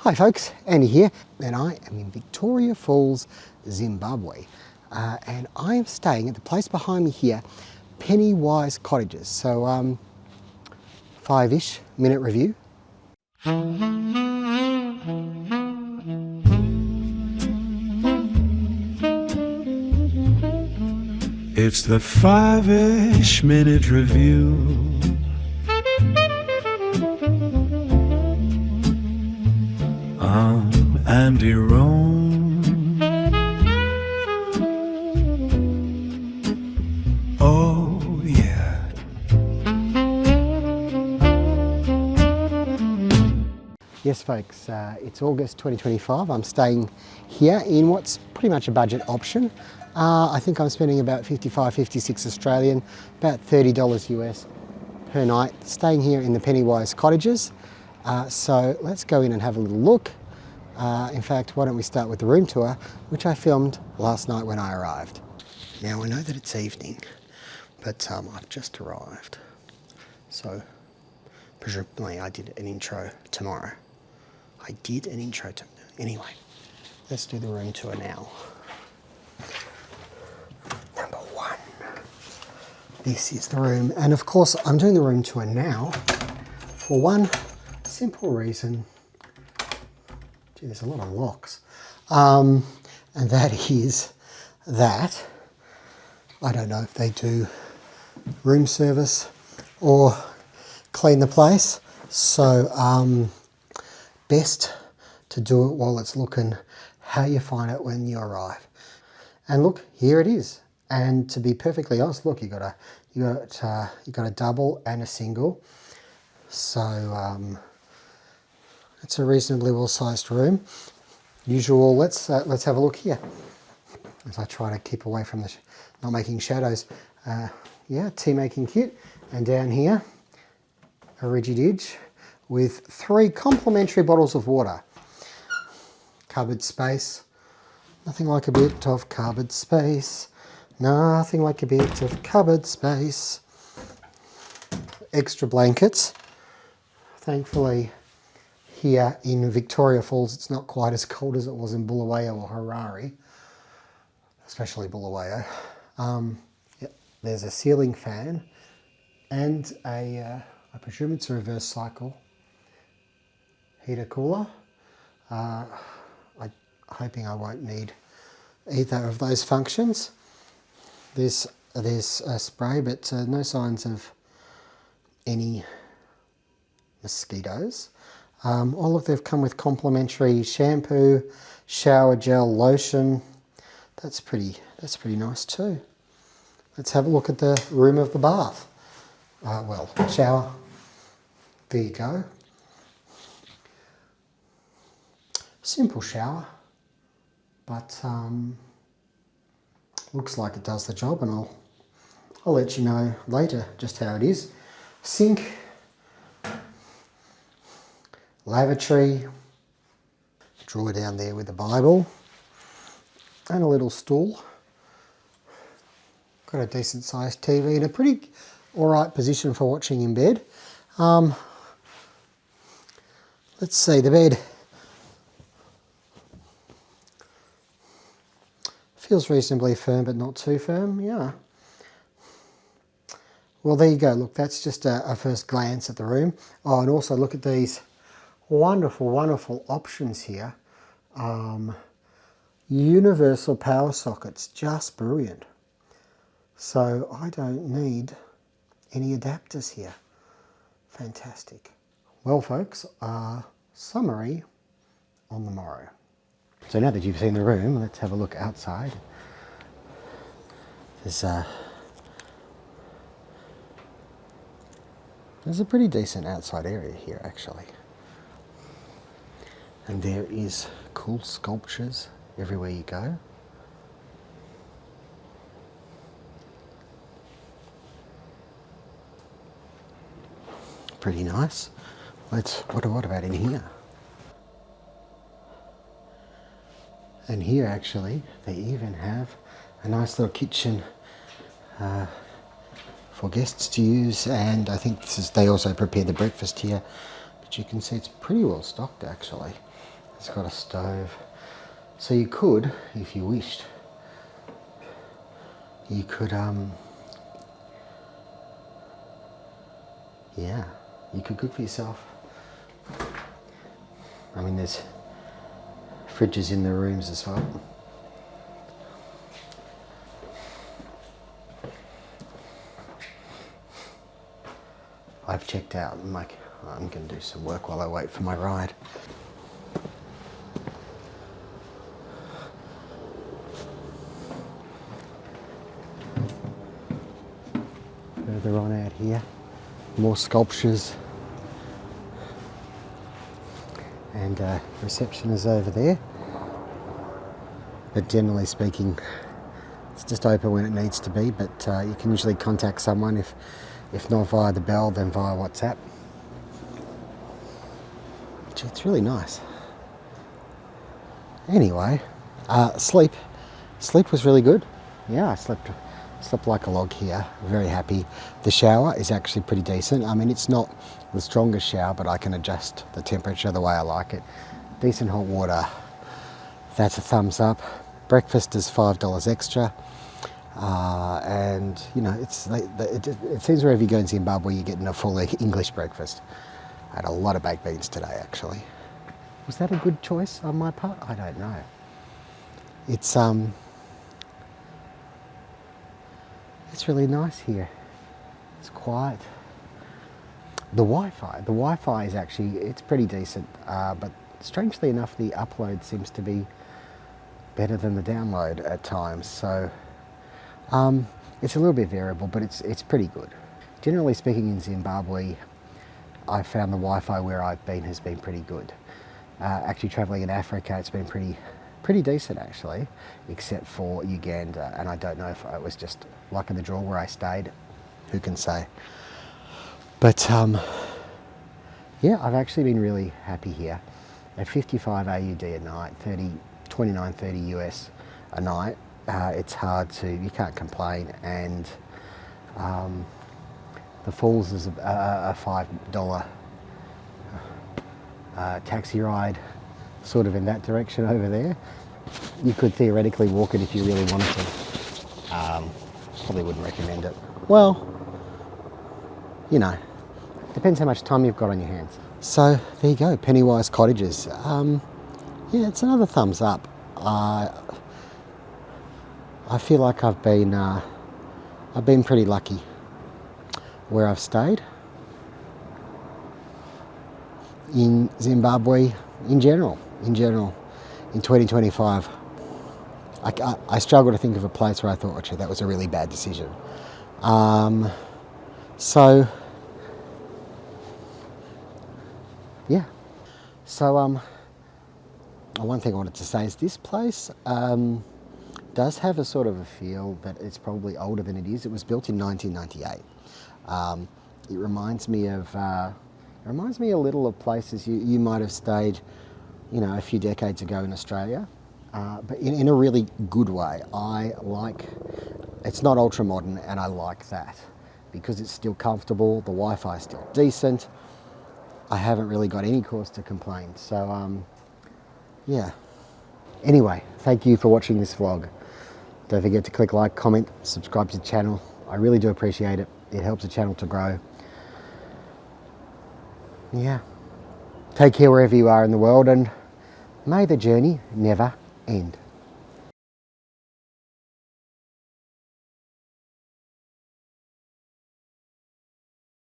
Hi folks, Andy here, and I am in Victoria Falls, Zimbabwe. And I am staying at the place behind me here, Pennywise Cottages. So, 5-ish minute review. It's the 5-ish minute review. I'm Andy Rome. Oh yeah. Yes folks, it's August 2025. I'm staying here in what's pretty much a budget option. I think I'm spending about 56 Australian, about $30 US per night, staying here in the Pennywise Cottages. So let's go in and have a little look. In fact, why don't we start with the room tour, which I filmed last night when I arrived. Now I know that it's evening, but I've just arrived. So presumably I did an intro tomorrow. Anyway, let's do the room tour now. Number one, this is the room. And of course, I'm doing the room tour now for one simple reason. Gee, there's a lot of locks. And that is that I don't know if they do room service or clean the place. So best to do it while it's looking how you find it when you arrive. And look, here it is. And to be perfectly honest, look, you got a double and a single. So it's a reasonably well-sized room. Usual. Let's have a look here as I try to keep away from the not making shadows. Yeah, tea making kit, and down here a rigid edge with 3 complimentary bottles of water. Cupboard space. Nothing like a bit of cupboard space. Nothing like a bit of cupboard space. Extra blankets. Thankfully, here in Victoria Falls, it's not quite as cold as it was in Bulawayo or Harare, especially Bulawayo. Yep, there's a ceiling fan and I presume it's a reverse cycle heater cooler. I'm hoping I won't need either of those functions. There's a spray, but no signs of any mosquitoes. Oh look, they've come with complimentary shampoo, shower gel, lotion. That's pretty nice too. Let's have a look at the room of the bath. Well, shower. There you go. Simple shower, but looks like it does the job, and I'll let you know later just how it is. Sink, lavatory, drawer down there with the Bible, and a little stool. Got a decent sized TV in a pretty alright position for watching in bed. Let's see, the bed feels reasonably firm, but not too firm, yeah. Well, there you go. Look, that's just a first glance at the room. Oh, and also look at these wonderful, wonderful options here. Universal power sockets, just brilliant. So I don't need any adapters here. Fantastic. Well, folks, summary on the morrow. So now that you've seen the room, let's have a look outside. There's a pretty decent outside area here, actually. And there is cool sculptures everywhere you go. Pretty nice. What about in here? And here actually, they even have a nice little kitchen for guests to use, and I think they also prepare the breakfast here. But you can see it's pretty well stocked actually. It's got a stove. So you could, if you wished, you could, yeah, you could cook for yourself. I mean, there's fridges in the rooms as well. I've checked out and I'm going to do some work while I wait for my ride. Further on out here, more sculptures, and reception is over there. But generally speaking, it's just open when it needs to be, but you can usually contact someone if not via the bell, then via WhatsApp. Gee, it's really nice. Anyway, sleep was really good. Yeah, I slept like a log here. Very happy. The shower is actually pretty decent. I mean, it's not the strongest shower, but I can adjust the temperature the way I like it. Decent hot water. That's a thumbs up. Breakfast is $5 extra. And you know, it seems wherever you go in Zimbabwe, you're getting a full English breakfast. I had a lot of baked beans today, actually. Was that a good choice on my part? I don't know. It's really nice here. It's quiet. The Wi-Fi is actually, it's pretty decent, but strangely enough, the upload seems to be better than the download at times. So it's a little bit variable, but it's pretty good. Generally speaking, in Zimbabwe, I found the Wi-Fi where I've been has been pretty good. Actually, traveling in Africa, it's been pretty decent actually, except for Uganda, and I don't know if it was just luck of the draw where I stayed. Who can say? But yeah, I've actually been really happy here. At 55 AUD a night, 29.30 US a night. It's hard to, you can't complain, and the falls is a $5 taxi ride, sort of in that direction over there. You could theoretically walk it if you really wanted to. Probably wouldn't recommend it. Well, you know, depends how much time you've got on your hands. So there you go, Pennywise Cottages. Yeah, it's another thumbs up. I feel like I've been pretty lucky where I've stayed in Zimbabwe in general in 2025. I struggle to think of a place where I thought, actually, that was a really bad decision. So yeah. So one thing I wanted to say is this place does have a sort of a feel that it's probably older than it is. It was built in 1998. It reminds me a little of places you might have stayed, you know, a few decades ago in Australia, but in a really good way. It's not ultra modern, and I like that because it's still comfortable. The Wi-Fi is still decent. I haven't really got any cause to complain. So yeah. Anyway, thank you for watching this vlog. Don't forget to click like, comment, subscribe to the channel. I really do appreciate it. It helps the channel to grow. Yeah. Take care wherever you are in the world, and may the journey never end.